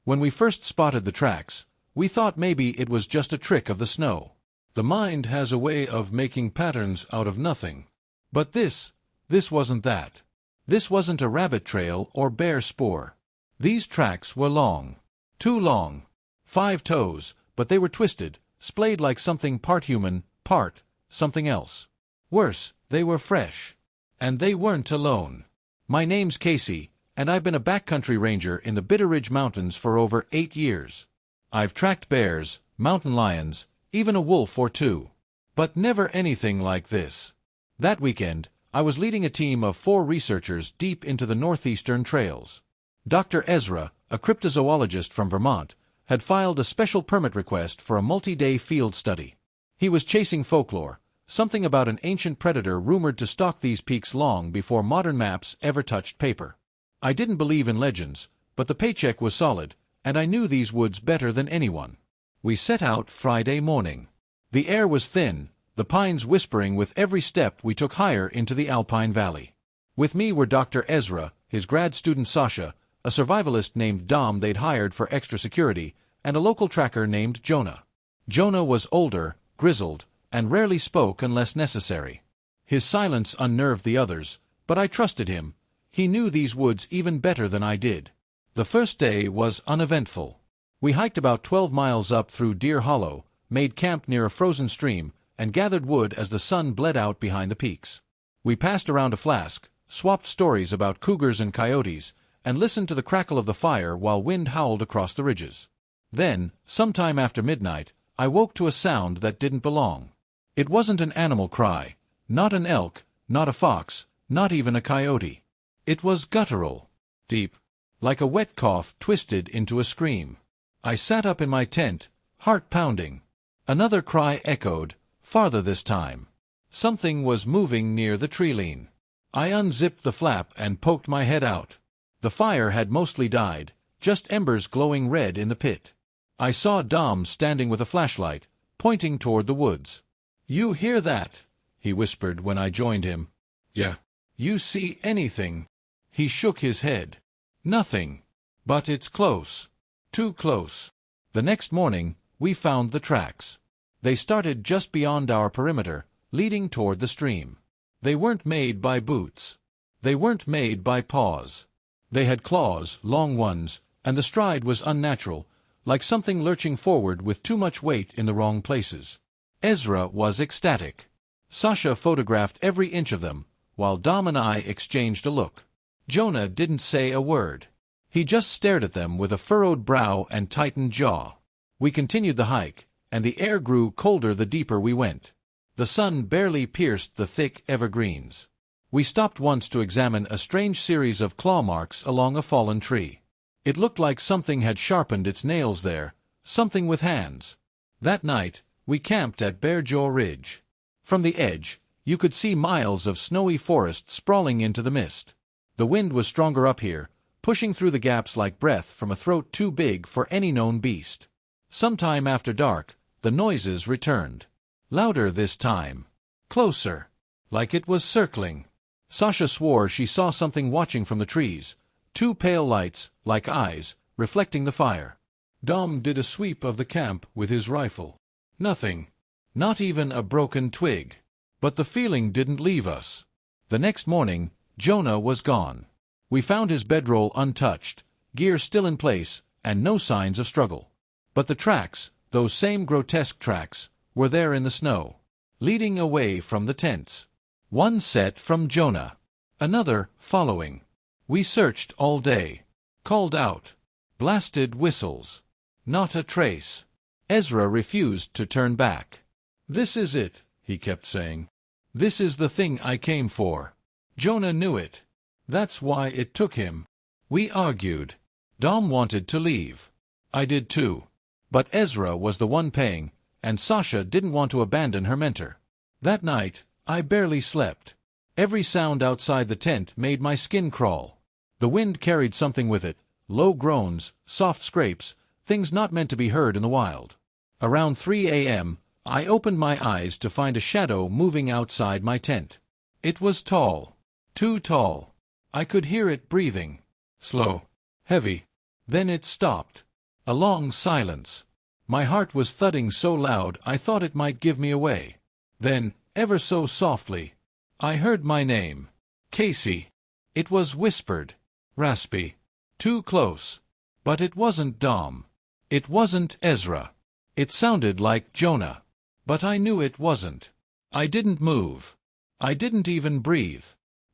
When we first spotted the tracks, we thought maybe it was just a trick of the snow. The mind has a way of making patterns out of nothing. But this wasn't that. This wasn't a rabbit trail or bear spoor. These tracks were long. Too long. 5 toes, but they were twisted, splayed like something part human, part something else. Worse, they were fresh. And they weren't alone. My name's Casey, and I've been a backcountry ranger in the Bitter Ridge Mountains for over 8 years. I've tracked bears, mountain lions, even a wolf or two. But never anything like this. That weekend, I was leading a team of 4 researchers deep into the northeastern trails. Dr. Ezra, a cryptozoologist from Vermont, had filed a special permit request for a multi-day field study. He was chasing folklore, something about an ancient predator rumored to stalk these peaks long before modern maps ever touched paper. I didn't believe in legends, but the paycheck was solid, and I knew these woods better than anyone. We set out Friday morning. The air was thin, the pines whispering with every step we took higher into the Alpine Valley. With me were Dr. Ezra, his grad student Sasha, a survivalist named Dom they'd hired for extra security, and a local tracker named Jonah. Jonah was older, grizzled, and rarely spoke unless necessary. His silence unnerved the others, but I trusted him. He knew these woods even better than I did. The first day was uneventful. We hiked about 12 miles up through Deer Hollow, made camp near a frozen stream, and gathered wood as the sun bled out behind the peaks. We passed around a flask, swapped stories about cougars and coyotes, and listened to the crackle of the fire while wind howled across the ridges. Then, sometime after midnight, I woke to a sound that didn't belong. It wasn't an animal cry, not an elk, not a fox, not even a coyote. It was guttural, deep, like a wet cough twisted into a scream. I sat up in my tent, heart pounding. Another cry echoed, farther this time. Something was moving near the tree-line. I unzipped the flap and poked my head out. The fire had mostly died, just embers glowing red in the pit. I saw Dom standing with a flashlight, pointing toward the woods. "You hear that?" he whispered when I joined him. "Yeah." "You see anything?" He shook his head. "Nothing. But it's close. Too close." The next morning, we found the tracks. They started just beyond our perimeter, leading toward the stream. They weren't made by boots. They weren't made by paws. They had claws, long ones, and the stride was unnatural, like something lurching forward with too much weight in the wrong places. Ezra was ecstatic. Sasha photographed every inch of them, while Dom and I exchanged a look. Jonah didn't say a word. He just stared at them with a furrowed brow and tightened jaw. We continued the hike, and the air grew colder the deeper we went. The sun barely pierced the thick evergreens. We stopped once to examine a strange series of claw marks along a fallen tree. It looked like something had sharpened its nails there, something with hands. That night, we camped at Bear Jaw Ridge. From the edge, you could see miles of snowy forest sprawling into the mist. The wind was stronger up here, pushing through the gaps like breath from a throat too big for any known beast. Sometime after dark, the noises returned. Louder this time. Closer. Like it was circling. Sasha swore she saw something watching from the trees. 2 pale lights, like eyes, reflecting the fire. Dom did a sweep of the camp with his rifle. Nothing. Not even a broken twig. But the feeling didn't leave us. The next morning, Jonah was gone. We found his bedroll untouched, gear still in place, and no signs of struggle. But the tracks, those same grotesque tracks, were there in the snow, leading away from the tents. One set from Jonah. Another following. We searched all day. Called out. Blasted whistles. Not a trace. Ezra refused to turn back. "This is it," he kept saying. "This is the thing I came for." Jonah knew it. That's why it took him. We argued. Dom wanted to leave. I did too. But Ezra was the one paying, and Sasha didn't want to abandon her mentor. That night, I barely slept. Every sound outside the tent made my skin crawl. The wind carried something with it, low groans, soft scrapes, things not meant to be heard in the wild. Around 3 a.m., I opened my eyes to find a shadow moving outside my tent. It was tall. Too tall. I could hear it breathing. Slow. Heavy. Then it stopped. A long silence. My heart was thudding so loud I thought it might give me away. Then, ever so softly, I heard my name. Casey. It was whispered. Raspy. Too close. But it wasn't Dom. It wasn't Ezra. It sounded like Jonah. But I knew it wasn't. I didn't move. I didn't even breathe.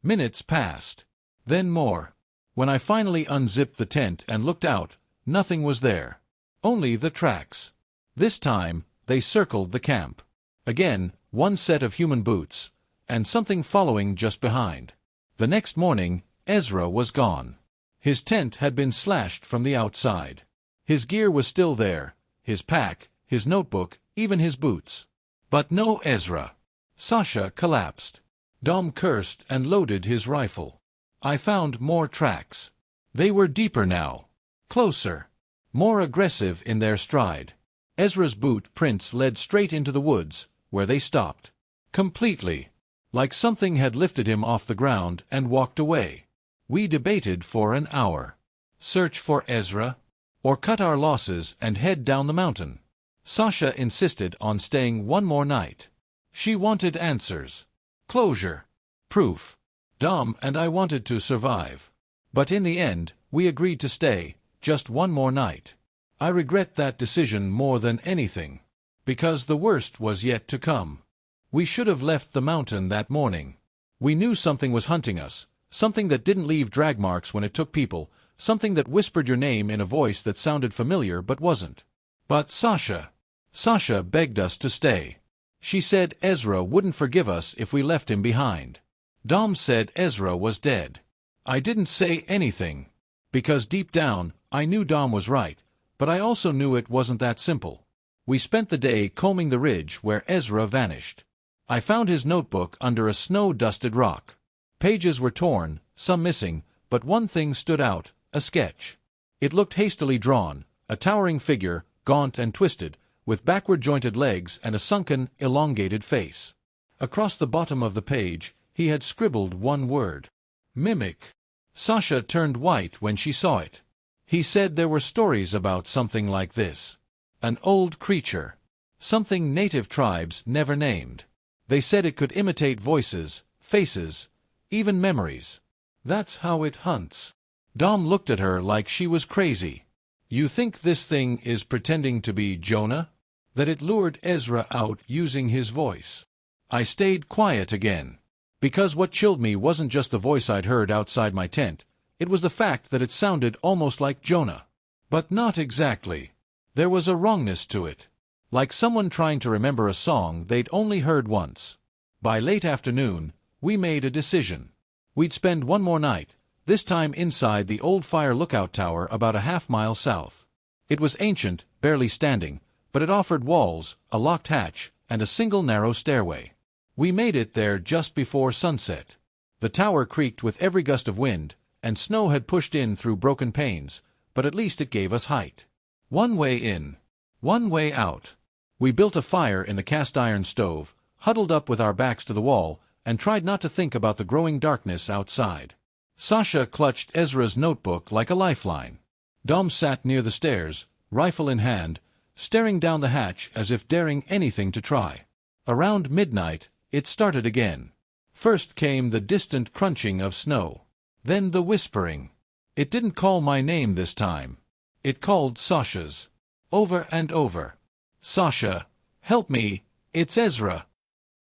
Minutes passed. Then more. When I finally unzipped the tent and looked out, nothing was there. Only the tracks. This time, they circled the camp. Again, one set of human boots, and something following just behind. The next morning, Ezra was gone. His tent had been slashed from the outside. His gear was still there, his pack, his notebook, even his boots. But no Ezra. Sasha collapsed. Dom cursed and loaded his rifle. I found more tracks. They were deeper now. Closer. More aggressive in their stride. Ezra's boot prints led straight into the woods, where they stopped. Completely. Like something had lifted him off the ground and walked away. We debated for an hour. Search for Ezra? Or cut our losses and head down the mountain? Sasha insisted on staying one more night. She wanted answers. Closure. Proof. Dom and I wanted to survive. But in the end, we agreed to stay, just one more night. I regret that decision more than anything. Because the worst was yet to come. We should have left the mountain that morning. We knew something was hunting us, something that didn't leave drag marks when it took people, something that whispered your name in a voice that sounded familiar but wasn't. But Sasha begged us to stay. She said Ezra wouldn't forgive us if we left him behind. Dom said Ezra was dead. I didn't say anything. Because deep down, I knew Dom was right, but I also knew it wasn't that simple. We spent the day combing the ridge where Ezra vanished. I found his notebook under a snow-dusted rock. Pages were torn, some missing, but one thing stood out, a sketch. It looked hastily drawn, a towering figure, gaunt and twisted, with backward-jointed legs and a sunken, elongated face. Across the bottom of the page, he had scribbled one word. Mimic. Sasha turned white when she saw it. He said there were stories about something like this. An old creature. Something native tribes never named. They said it could imitate voices, faces, even memories. That's how it hunts. Dom looked at her like she was crazy. You think this thing is pretending to be Jonah? That it lured Ezra out using his voice? I stayed quiet again. Because what chilled me wasn't just the voice I'd heard outside my tent, it was the fact that it sounded almost like Jonah. But not exactly. There was a wrongness to it. Like someone trying to remember a song they'd only heard once. By late afternoon, we made a decision. We'd spend one more night, this time inside the old fire lookout tower about a half-mile south. It was ancient, barely standing, but it offered walls, a locked hatch, and a single narrow stairway. We made it there just before sunset. The tower creaked with every gust of wind, and snow had pushed in through broken panes, but at least it gave us height. One way in, one way out. We built a fire in the cast-iron stove, huddled up with our backs to the wall, and tried not to think about the growing darkness outside. Sasha clutched Ezra's notebook like a lifeline. Dom sat near the stairs, rifle in hand, staring down the hatch as if daring anything to try. Around midnight, it started again. First came the distant crunching of snow. Then the whispering. It didn't call my name this time. It called Sasha's. Over and over. Sasha, help me, it's Ezra.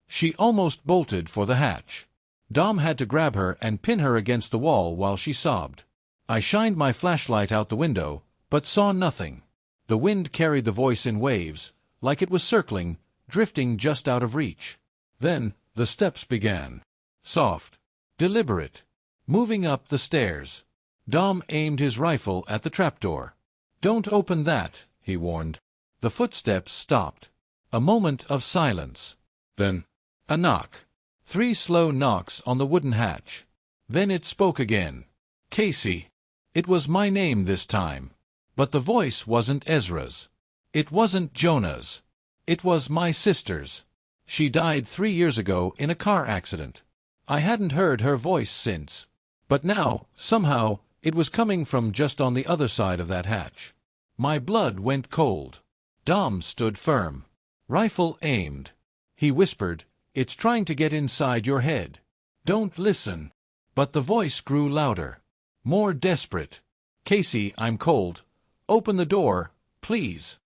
She almost bolted for the hatch. Dom had to grab her and pin her against the wall while she sobbed. I shined my flashlight out the window, but saw nothing. The wind carried the voice in waves, like it was circling, drifting just out of reach. Then, the steps began. Soft. Deliberate. Moving up the stairs. Dom aimed his rifle at the trapdoor. Don't open that, he warned. The footsteps stopped. A moment of silence. Then, a knock. 3 slow knocks on the wooden hatch. Then it spoke again. Casey. It was my name this time. But the voice wasn't Ezra's. It wasn't Jonah's. It was my sister's. She died 3 years ago in a car accident. I hadn't heard her voice since. But now, somehow, it was coming from just on the other side of that hatch. My blood went cold. Dom stood firm. Rifle aimed. He whispered, "It's trying to get inside your head. Don't listen." But the voice grew louder. More desperate. "Casey, I'm cold. Open the door, please."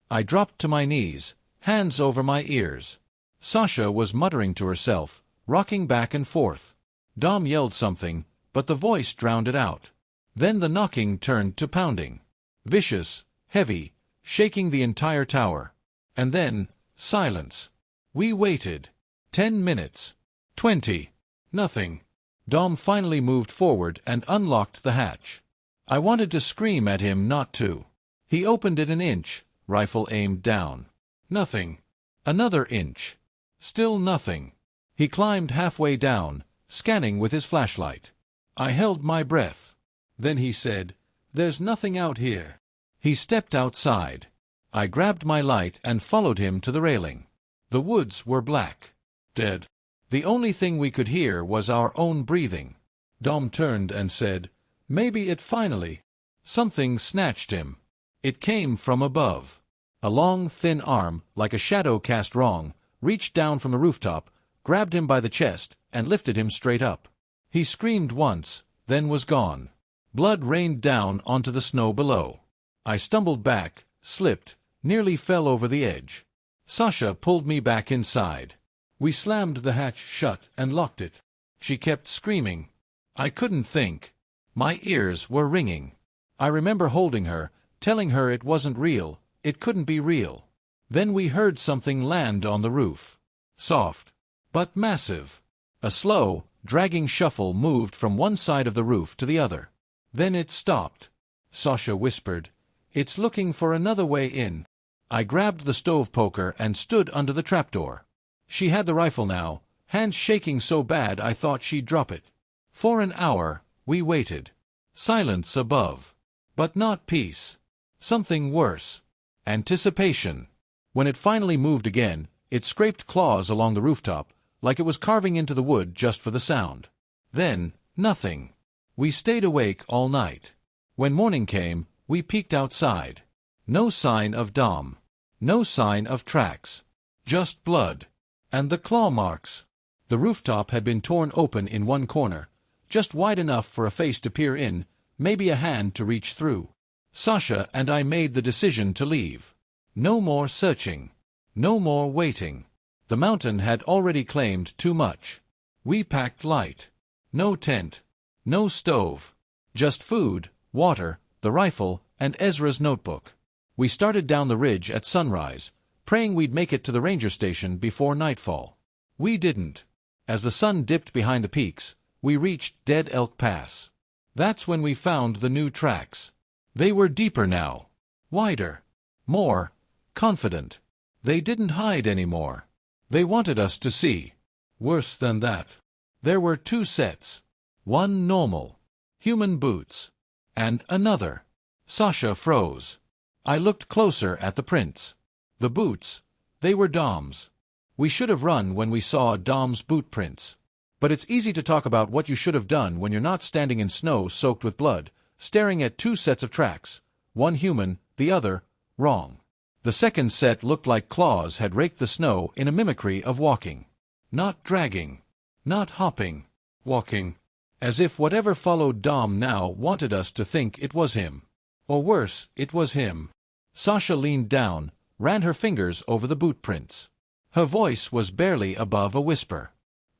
I dropped to my knees, hands over my ears. Sasha was muttering to herself, rocking back and forth. Dom yelled something, but the voice drowned it out. Then the knocking turned to pounding. Vicious, heavy, shaking the entire tower. And then, silence. We waited. 10 minutes. 20. Nothing. Dom finally moved forward and unlocked the hatch. I wanted to scream at him not to. He opened it an inch, rifle aimed down. Nothing. Another inch. Still nothing. He climbed halfway down, scanning with his flashlight. I held my breath. Then he said, "There's nothing out here." He stepped outside. I grabbed my light and followed him to the railing. The woods were black. Dead. The only thing we could hear was our own breathing. Dom turned and said, "Maybe it finally." Something snatched him. It came from above. A long, thin arm, like a shadow cast wrong, reached down from the rooftop, grabbed him by the chest, and lifted him straight up. He screamed once, then was gone. Blood rained down onto the snow below. I stumbled back, slipped, nearly fell over the edge. Sasha pulled me back inside. We slammed the hatch shut and locked it. She kept screaming. I couldn't think. My ears were ringing. I remember holding her, telling her it wasn't real, it couldn't be real. Then we heard something land on the roof. Soft, but massive. A slow, dragging shuffle moved from one side of the roof to the other. Then it stopped. Sasha whispered, "It's looking for another way in." I grabbed the stove poker and stood under the trapdoor. She had the rifle now, hands shaking so bad I thought she'd drop it. For an hour, we waited. Silence above. But not peace. Something worse. Anticipation. When it finally moved again, it scraped claws along the rooftop, like it was carving into the wood just for the sound. Then, nothing. We stayed awake all night. When morning came, we peeked outside. No sign of Dom. No sign of tracks. Just blood. And the claw marks. The rooftop had been torn open in one corner, just wide enough for a face to peer in, maybe a hand to reach through. Sasha and I made the decision to leave. No more searching. No more waiting. The mountain had already claimed too much. We packed light. No tent. No stove. Just food, water, the rifle, and Ezra's notebook. We started down the ridge at sunrise, praying we'd make it to the ranger station before nightfall. We didn't. As the sun dipped behind the peaks, we reached Dead Elk Pass. That's when we found the new tracks. They were deeper now. Wider. More confident. They didn't hide anymore. They wanted us to see. Worse than that. There were two sets. One normal. Human boots. And another. Sasha froze. I looked closer at the prints. The boots. They were Dom's. We should have run when we saw Dom's boot prints. But it's easy to talk about what you should have done when you're not standing in snow soaked with blood, staring at two sets of tracks, one human, the other, wrong. The second set looked like claws had raked the snow in a mimicry of walking. Not dragging. Not hopping. Walking. As if whatever followed Dom now wanted us to think it was him. Or worse, it was him. Sasha leaned down, ran her fingers over the boot prints. Her voice was barely above a whisper.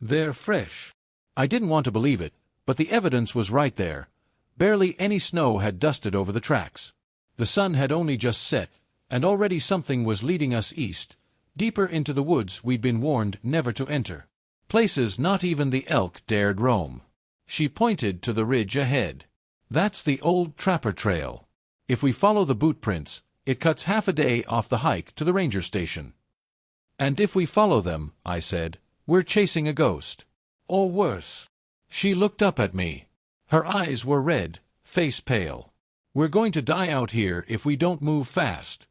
"They're fresh." I didn't want to believe it, but the evidence was right there. Barely any snow had dusted over the tracks. The sun had only just set, and already something was leading us east, deeper into the woods we'd been warned never to enter. Places not even the elk dared roam. She pointed to the ridge ahead. "That's the old trapper trail. If we follow the boot prints, it cuts half a day off the hike to the ranger station." "And if we follow them," I said, "we're chasing a ghost. Or worse." She looked up at me. Her eyes were red, face pale. "We're going to die out here if we don't move fast."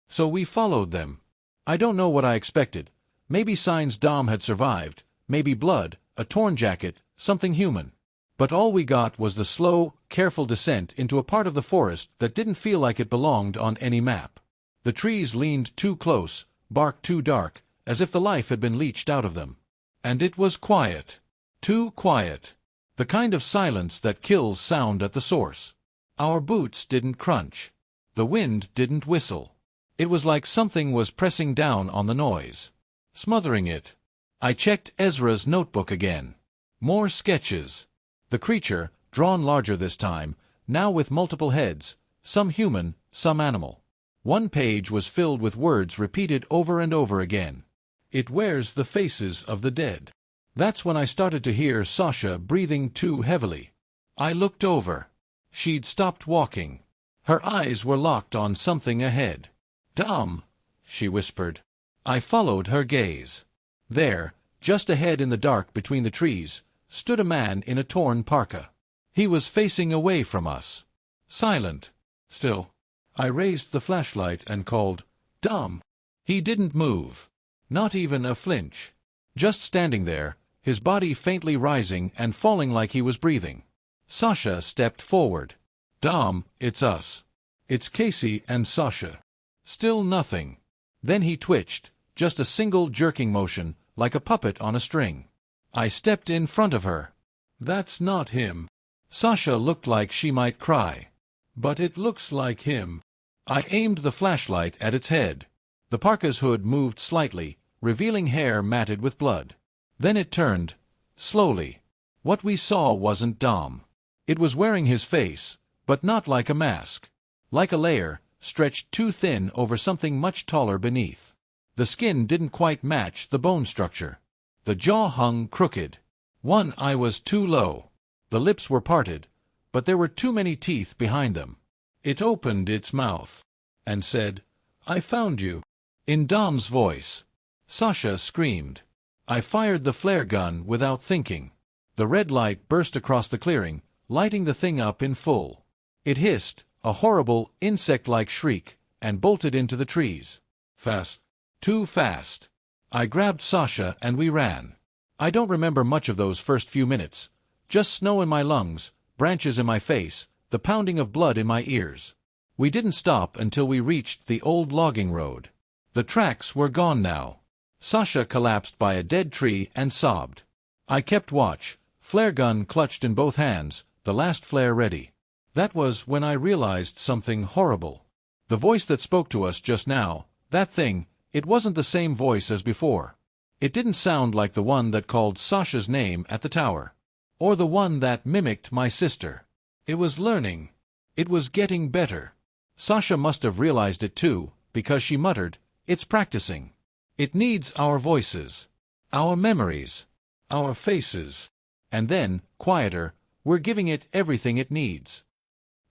So we followed them. I don't know what I expected. Maybe signs Dom had survived, maybe blood, a torn jacket, something human. But all we got was the slow, careful descent into a part of the forest that didn't feel like it belonged on any map. The trees leaned too close, bark too dark, as if the life had been leached out of them. And it was quiet. Too quiet. The kind of silence that kills sound at the source. Our boots didn't crunch. The wind didn't whistle. It was like something was pressing down on the noise, smothering it. I checked Ezra's notebook again. More sketches. The creature, drawn larger this time, now with multiple heads, some human, some animal. One page was filled with words repeated over and over again. It wears the faces of the dead. That's when I started to hear Sasha breathing too heavily. I looked over. She'd stopped walking. Her eyes were locked on something ahead. "Dom," she whispered. I followed her gaze. There, just ahead in the dark between the trees, stood a man in a torn parka. He was facing away from us. Silent. Still. I raised the flashlight and called, "Dom." He didn't move. Not even a flinch. Just standing there, his body faintly rising and falling like he was breathing. Sasha stepped forward. "Dom, it's us. It's Casey and Sasha." Still nothing. Then he twitched, just a single jerking motion, like a puppet on a string. I stepped in front of her. "That's not him." Sasha looked like she might cry. "But it looks like him." I aimed the flashlight at its head. The parka's hood moved slightly, revealing hair matted with blood. Then it turned, slowly. What we saw wasn't Dom. It was wearing his face, but not like a mask. Like a layer, stretched too thin over something much taller beneath. The skin didn't quite match the bone structure. The jaw hung crooked. One eye was too low. The lips were parted, but there were too many teeth behind them. It opened its mouth and said, "I found you," in Dom's voice. Sasha screamed. I fired the flare gun without thinking. The red light burst across the clearing, lighting the thing up in full. It hissed, a horrible, insect-like shriek, and bolted into the trees. Fast. Too fast. I grabbed Sasha and we ran. I don't remember much of those first few minutes. Just snow in my lungs, branches in my face, the pounding of blood in my ears. We didn't stop until we reached the old logging road. The tracks were gone now. Sasha collapsed by a dead tree and sobbed. I kept watch, flare gun clutched in both hands, the last flare ready. That was when I realized something horrible. The voice that spoke to us just now, that thing, it wasn't the same voice as before. It didn't sound like the one that called Sasha's name at the tower. Or the one that mimicked my sister. It was learning. It was getting better. Sasha must have realized it too, because she muttered, "It's practicing. It needs our voices, our memories, our faces." And then, quieter, "We're giving it everything it needs."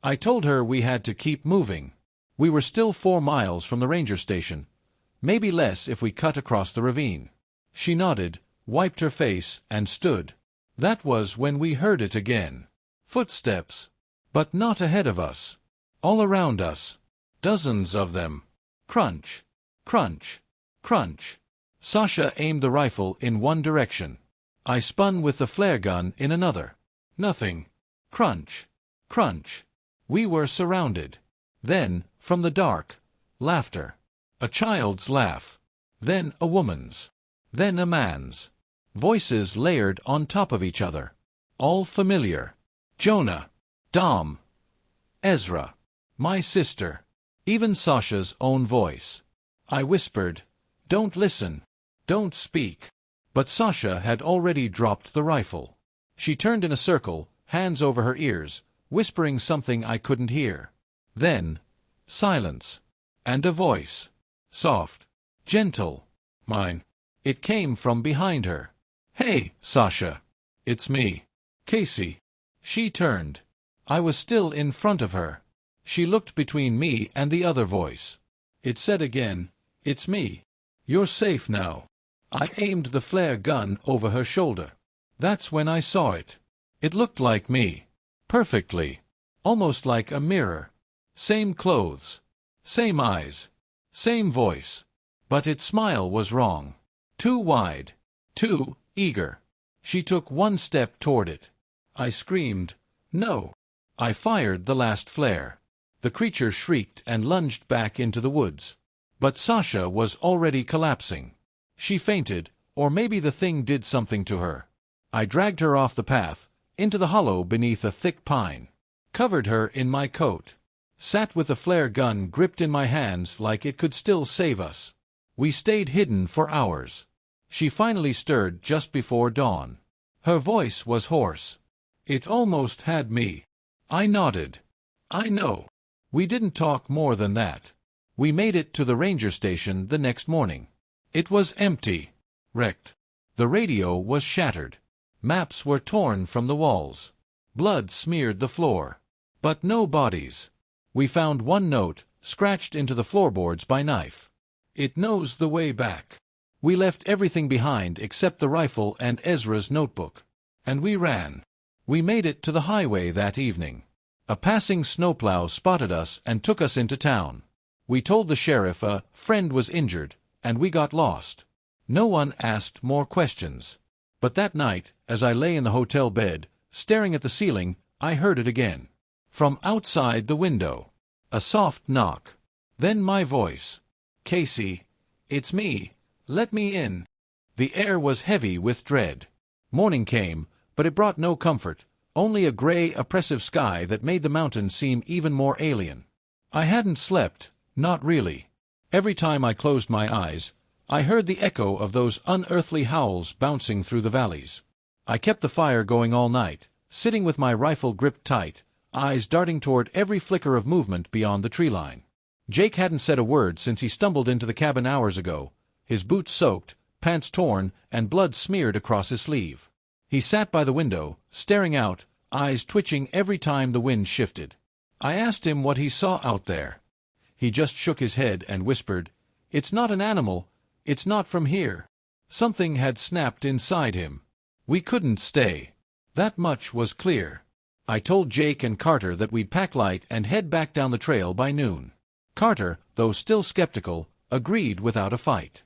I told her we had to keep moving. We were still 4 miles from the ranger station. Maybe less if we cut across the ravine. She nodded, wiped her face, and stood. That was when we heard it again. Footsteps. But not ahead of us. All around us. Dozens of them. Crunch. Crunch. Crunch. Sasha aimed the rifle in one direction. I spun with the flare gun in another. Nothing. Crunch. Crunch. We were surrounded. Then, from the dark, laughter. A child's laugh. Then a woman's. Then a man's. Voices layered on top of each other. All familiar. Jonah. Dom. Ezra. My sister. Even Sasha's own voice. I whispered, "Don't listen. Don't speak." But Sasha had already dropped the rifle. She turned in a circle, hands over her ears, whispering something I couldn't hear. Then, silence. And a voice. Soft. Gentle. Mine. It came from behind her. "Hey, Sasha. It's me. Casey." She turned. I was still in front of her. She looked between me and the other voice. It said again, "It's me. You're safe now." I aimed the flare gun over her shoulder. That's when I saw it. It looked like me. Perfectly. Almost like a mirror. Same clothes. Same eyes. Same voice. But its smile was wrong. Too wide. Too eager. She took one step toward it. I screamed. No. I fired the last flare. The creature shrieked and lunged back into the woods. But Sasha was already collapsing. She fainted, or maybe the thing did something to her. I dragged her off the path, into the hollow beneath a thick pine. Covered her in my coat. Sat with the flare gun gripped in my hands like it could still save us. We stayed hidden for hours. She finally stirred just before dawn. Her voice was hoarse. It almost had me. I nodded. I know. We didn't talk more than that. We made it to the ranger station the next morning. It was empty. Wrecked. The radio was shattered. Maps were torn from the walls. Blood smeared the floor. But no bodies. We found one note, scratched into the floorboards by knife. It knows the way back. We left everything behind except the rifle and Ezra's notebook. And we ran. We made it to the highway that evening. A passing snowplow spotted us and took us into town. We told the sheriff a friend was injured, and we got lost. No one asked more questions. But that night, as I lay in the hotel bed, staring at the ceiling, I heard it again. From outside the window. A soft knock. Then my voice. Casey, it's me. Let me in. The air was heavy with dread. Morning came, but it brought no comfort, only a gray, oppressive sky that made the mountains seem even more alien. I hadn't slept, not really. Every time I closed my eyes, I heard the echo of those unearthly howls bouncing through the valleys. I kept the fire going all night, sitting with my rifle gripped tight, eyes darting toward every flicker of movement beyond the tree line. Jake hadn't said a word since he stumbled into the cabin hours ago, his boots soaked, pants torn, and blood smeared across his sleeve. He sat by the window, staring out, eyes twitching every time the wind shifted. I asked him what he saw out there. He just shook his head and whispered, "It's not an animal. It's not from here." Something had snapped inside him. We couldn't stay. That much was clear. I told Jake and Carter that we'd pack light and head back down the trail by noon. Carter, though still skeptical, agreed without a fight.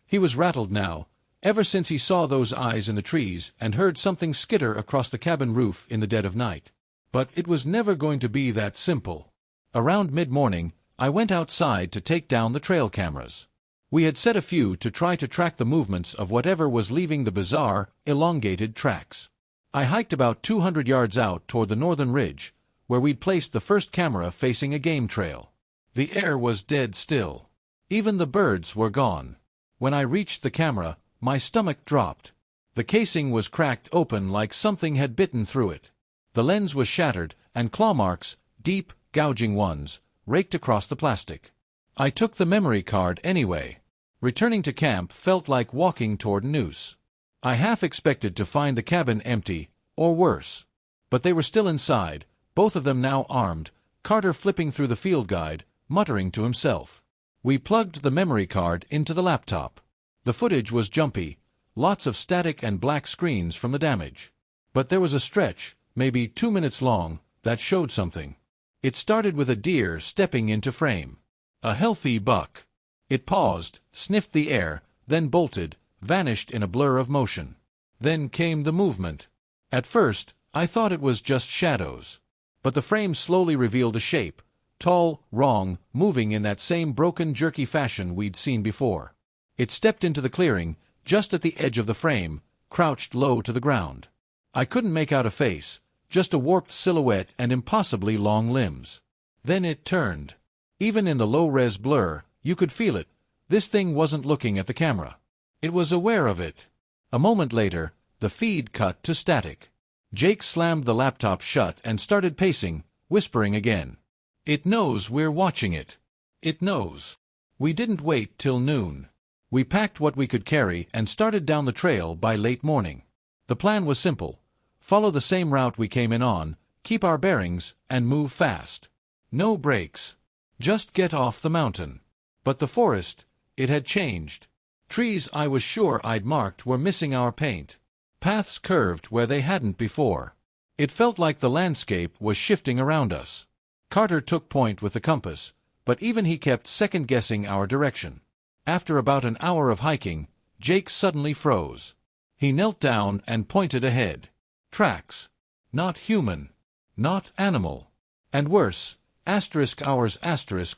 He was rattled now, ever since he saw those eyes in the trees and heard something skitter across the cabin roof in the dead of night. But it was never going to be that simple. Around mid-morning, I went outside to take down the trail cameras. We had set a few to try to track the movements of whatever was leaving the bizarre, elongated tracks. I hiked about 200 yards out toward the northern ridge, where we'd placed the first camera facing a game trail. The air was dead still. Even the birds were gone. When I reached the camera, my stomach dropped. The casing was cracked open like something had bitten through it. The lens was shattered, and claw marks, deep, gouging ones, raked across the plastic. I took the memory card anyway. Returning to camp felt like walking toward Noose. I half expected to find the cabin empty, or worse. But they were still inside, both of them now armed, Carter flipping through the field guide, muttering to himself. We plugged the memory card into the laptop. The footage was jumpy, lots of static and black screens from the damage. But there was a stretch, maybe 2 minutes long, that showed something. It started with a deer stepping into frame. A healthy buck. It paused, sniffed the air, then bolted, vanished in a blur of motion. Then came the movement. At first, I thought it was just shadows. But the frame slowly revealed a shape, tall, wrong, moving in that same broken, jerky fashion we'd seen before. It stepped into the clearing, just at the edge of the frame, crouched low to the ground. I couldn't make out a face, just a warped silhouette and impossibly long limbs. Then it turned. Even in the low-res blur, you could feel it. This thing wasn't looking at the camera. It was aware of it. A moment later, the feed cut to static. Jake slammed the laptop shut and started pacing, whispering again. "It knows we're watching it. It knows." We didn't wait till noon. We packed what we could carry and started down the trail by late morning. The plan was simple. Follow the same route we came in on, keep our bearings, and move fast. No breaks. Just get off the mountain. But the forest, it had changed. Trees I was sure I'd marked were missing our paint. Paths curved where they hadn't before. It felt like the landscape was shifting around us. Carter took point with the compass, but even he kept second-guessing our direction. After about an hour of hiking, Jake suddenly froze. He knelt down and pointed ahead. Tracks. Not human. Not animal. And worse, ours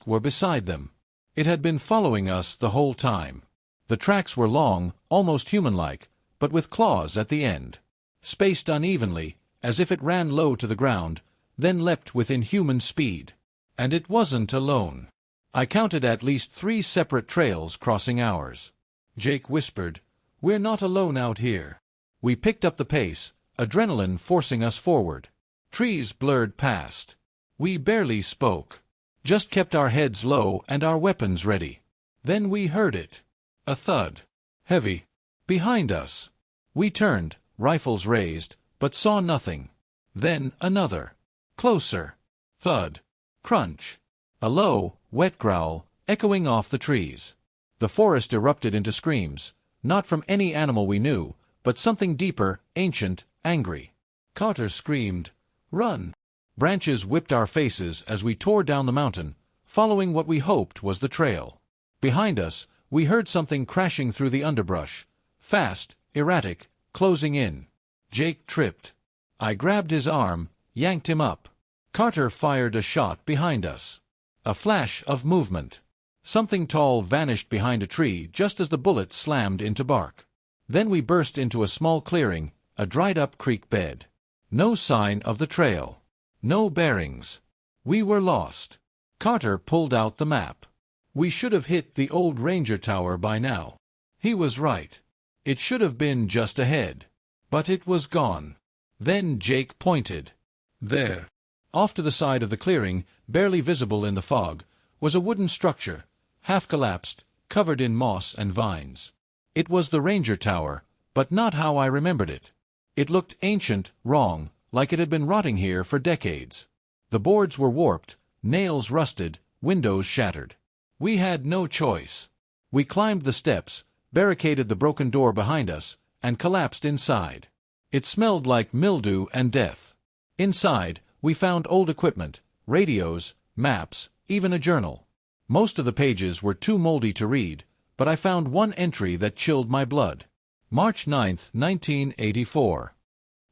were beside them. It had been following us the whole time. The tracks were long, almost human-like, but with claws at the end. Spaced unevenly, as if it ran low to the ground, then leapt with inhuman speed. And it wasn't alone. I counted at least 3 separate trails crossing ours. Jake whispered, "We're not alone out here." We picked up the pace, adrenaline forcing us forward. Trees blurred past. We barely spoke. Just kept our heads low and our weapons ready. Then we heard it. A thud. Heavy. Behind us. We turned, rifles raised, but saw nothing. Then another. Closer. Thud. Crunch. A low, wet growl, echoing off the trees. The forest erupted into screams, not from any animal we knew, but something deeper, ancient, angry. Carter screamed, "Run!" Branches whipped our faces as we tore down the mountain, following what we hoped was the trail. Behind us, we heard something crashing through the underbrush. Fast, erratic, closing in. Jake tripped. I grabbed his arm, yanked him up. Carter fired a shot behind us. A flash of movement. Something tall vanished behind a tree just as the bullet slammed into bark. Then we burst into a small clearing, a dried-up creek bed. No sign of the trail. No bearings. We were lost. Carter pulled out the map. We should have hit the old ranger tower by now. He was right. It should have been just ahead. But it was gone. Then Jake pointed. There. Off to the side of the clearing, barely visible in the fog, was a wooden structure, half collapsed, covered in moss and vines. It was the ranger tower, but not how I remembered it. It looked ancient, wrong, like it had been rotting here for decades. The boards were warped, nails rusted, windows shattered. We had no choice. We climbed the steps, barricaded the broken door behind us, and collapsed inside. It smelled like mildew and death. Inside, we found old equipment, radios, maps, even a journal. Most of the pages were too moldy to read, but I found one entry that chilled my blood. March 9, 1984.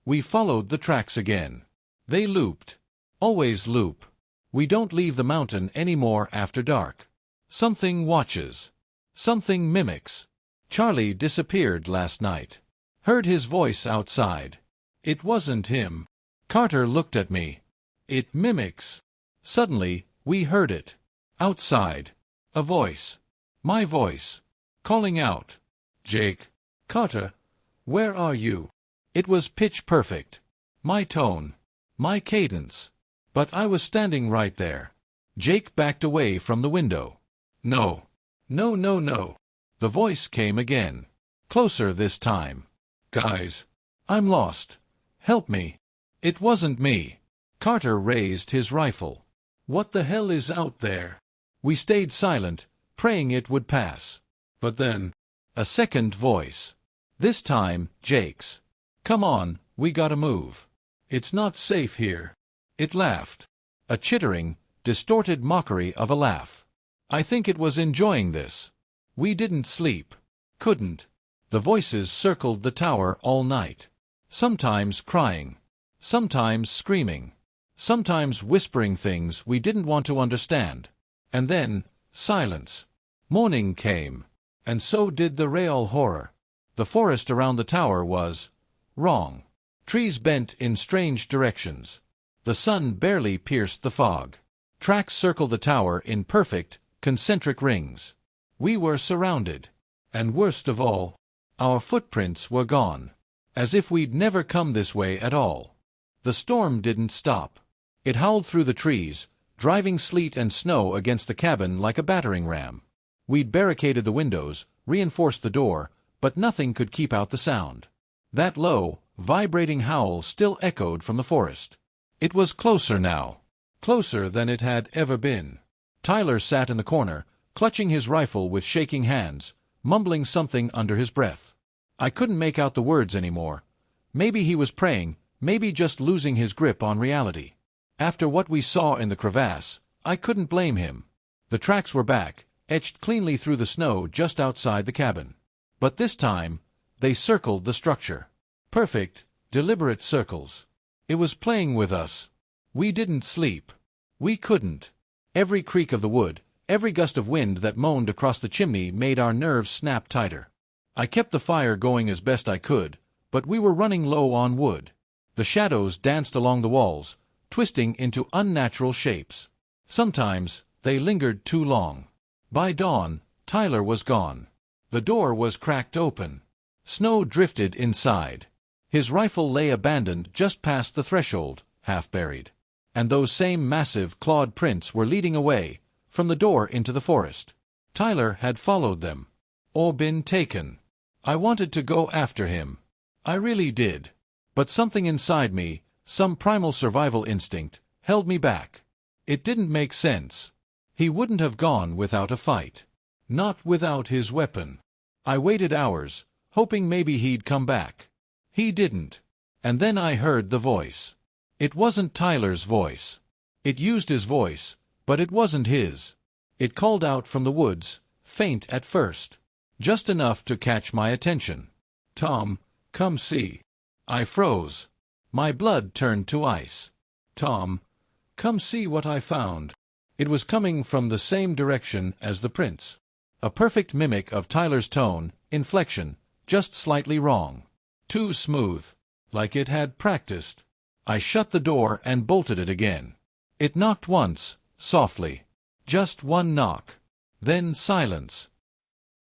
We followed the tracks again. They looped. Always loop. We don't leave the mountain anymore after dark. Something watches. Something mimics. Charlie disappeared last night. Heard his voice outside. It wasn't him. Carter looked at me. It mimics. Suddenly, we heard it. Outside. A voice. My voice. Calling out. Jake. Carter. Where are you? It was pitch perfect. My tone. My cadence. But I was standing right there. Jake backed away from the window. No. No, no, no. The voice came again. Closer this time. Guys. I'm lost. Help me. It wasn't me. Carter raised his rifle. What the hell is out there? We stayed silent, praying it would pass. But then, a second voice. This time, Jake's. Come on, we gotta move. It's not safe here. It laughed. A chittering, distorted mockery of a laugh. I think it was enjoying this. We didn't sleep. Couldn't. The voices circled the tower all night. Sometimes crying. Sometimes screaming. Sometimes whispering things we didn't want to understand. And then, silence. Morning came. And so did the real horror. The forest around the tower was wrong. Trees bent in strange directions. The sun barely pierced the fog. Tracks circled the tower in perfect, concentric rings. We were surrounded. And worst of all, our footprints were gone. As if we'd never come this way at all. The storm didn't stop. It howled through the trees, driving sleet and snow against the cabin like a battering ram. We'd barricaded the windows, reinforced the door, but nothing could keep out the sound. That low, vibrating howl still echoed from the forest. It was closer now. Closer than it had ever been. Tyler sat in the corner, clutching his rifle with shaking hands, mumbling something under his breath. I couldn't make out the words anymore. Maybe he was praying, maybe just losing his grip on reality. After what we saw in the crevasse, I couldn't blame him. The tracks were back, etched cleanly through the snow just outside the cabin. But this time, they circled the structure. Perfect, deliberate circles. It was playing with us. We didn't sleep. We couldn't. Every creak of the wood, every gust of wind that moaned across the chimney made our nerves snap tighter. I kept the fire going as best I could, but we were running low on wood. The shadows danced along the walls, twisting into unnatural shapes. Sometimes they lingered too long. By dawn, Tyler was gone. The door was cracked open. Snow drifted inside. His rifle lay abandoned just past the threshold, half buried. And those same massive, clawed prints were leading away, from the door into the forest. Tyler had followed them. Or been taken. I wanted to go after him. I really did. But something inside me, some primal survival instinct, held me back. It didn't make sense. He wouldn't have gone without a fight. Not without his weapon. I waited hours, hoping maybe he'd come back. He didn't. And then I heard the voice. It wasn't Tyler's voice. It used his voice, but it wasn't his. It called out from the woods, faint at first. Just enough to catch my attention. "Tom, come see." I froze. My blood turned to ice. "Tom, come see what I found." It was coming from the same direction as the prints. A perfect mimic of Tyler's tone, inflection, just slightly wrong. Too smooth. Like it had practiced. I shut the door and bolted it again. It knocked once, softly. Just one knock. Then silence.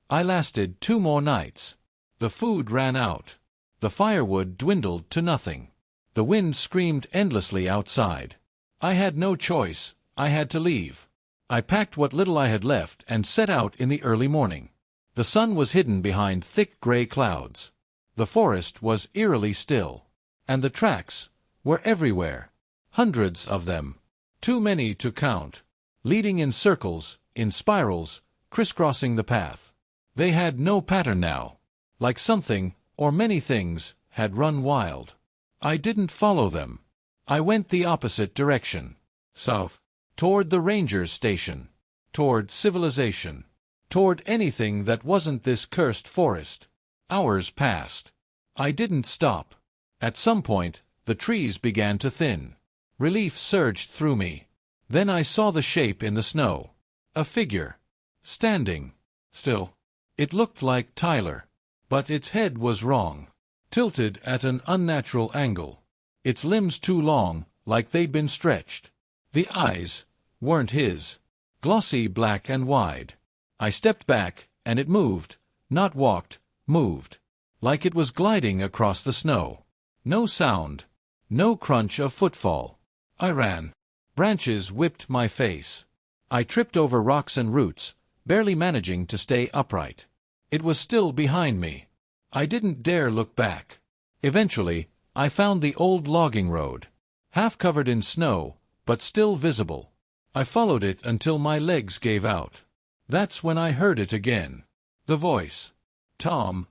I lasted 2 more nights. The food ran out. The firewood dwindled to nothing. The wind screamed endlessly outside. I had no choice. I had to leave. I packed what little I had left and set out in the early morning. The sun was hidden behind thick gray clouds. The forest was eerily still. And the tracks were everywhere. Hundreds of them. Too many to count. Leading in circles, in spirals, crisscrossing the path. They had no pattern now. Like something, or many things, had run wild. I didn't follow them. I went the opposite direction. South. Toward the ranger's station. Toward civilization. Toward anything that wasn't this cursed forest. Hours passed. I didn't stop. At some point, the trees began to thin. Relief surged through me. Then I saw the shape in the snow. A figure. Standing. Still. It looked like Tyler. But its head was wrong. Tilted at an unnatural angle. Its limbs too long, like they'd been stretched. The eyes weren't his. Glossy black and wide. I stepped back, and it moved. Not walked, moved. Like it was gliding across the snow. No sound. No crunch of footfall. I ran. Branches whipped my face. I tripped over rocks and roots, barely managing to stay upright. It was still behind me. I didn't dare look back. Eventually, I found the old logging road. Half covered in snow, but still visible. I followed it until my legs gave out. That's when I heard it again. The voice. "Tom,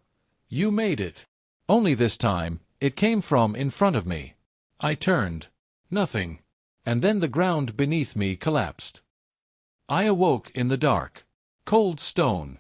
you made it." Only this time, it came from in front of me. I turned. Nothing. And then the ground beneath me collapsed. I awoke in the dark. Cold stone.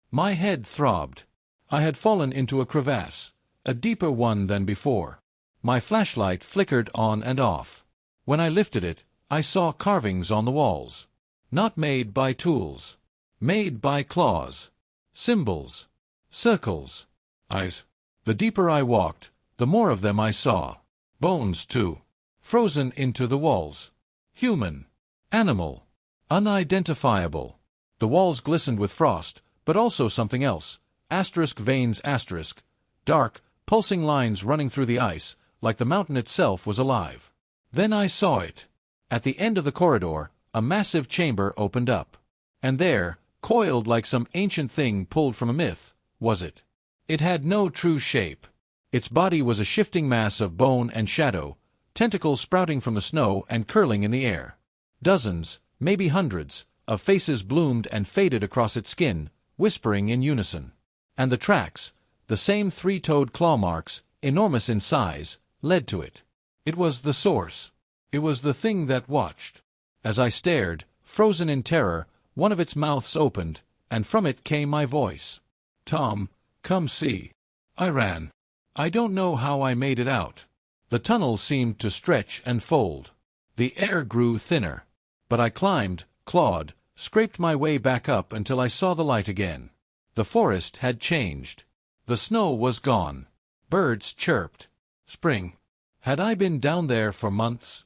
My head throbbed. I had fallen into a crevasse, a deeper one than before. My flashlight flickered on and off. When I lifted it, I saw carvings on the walls. Not made by tools. Made by claws. Symbols. Circles. Eyes. The deeper I walked, the more of them I saw. Bones, too. Frozen into the walls. Human. Animal. Unidentifiable. The walls glistened with frost, but also something else. Asterisk veins asterisk. Dark, pulsing lines running through the ice, like the mountain itself was alive. Then I saw it. At the end of the corridor, a massive chamber opened up. And there, coiled like some ancient thing pulled from a myth, was it. It had no true shape. Its body was a shifting mass of bone and shadow, tentacles sprouting from the snow and curling in the air. Dozens, maybe hundreds, of faces bloomed and faded across its skin, whispering in unison. And the tracks, the same 3-toed claw marks, enormous in size, led to it. It was the source. It was the thing that watched. As I stared, frozen in terror, one of its mouths opened, and from it came my voice. "Tom, come see." I ran. I don't know how I made it out. The tunnel seemed to stretch and fold. The air grew thinner. But I climbed, clawed, scraped my way back up until I saw the light again. The forest had changed. The snow was gone. Birds chirped. Spring. Had I been down there for months?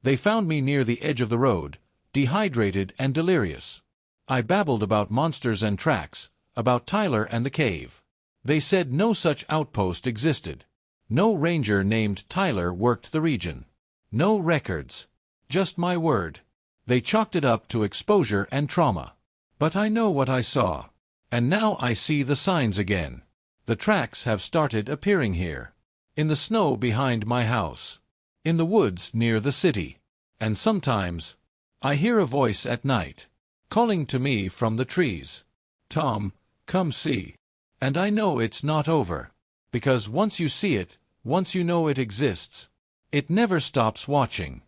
They found me near the edge of the road, dehydrated and delirious. I babbled about monsters and tracks, about Tyler and the cave. They said no such outpost existed. No ranger named Tyler worked the region. No records. Just my word. They chalked it up to exposure and trauma. But I know what I saw. And now I see the signs again. The tracks have started appearing here. In the snow behind my house. In the woods near the city. And sometimes I hear a voice at night, calling to me from the trees. Tom, come see. And I know it's not over. Because once you see it, once you know it exists, it never stops watching.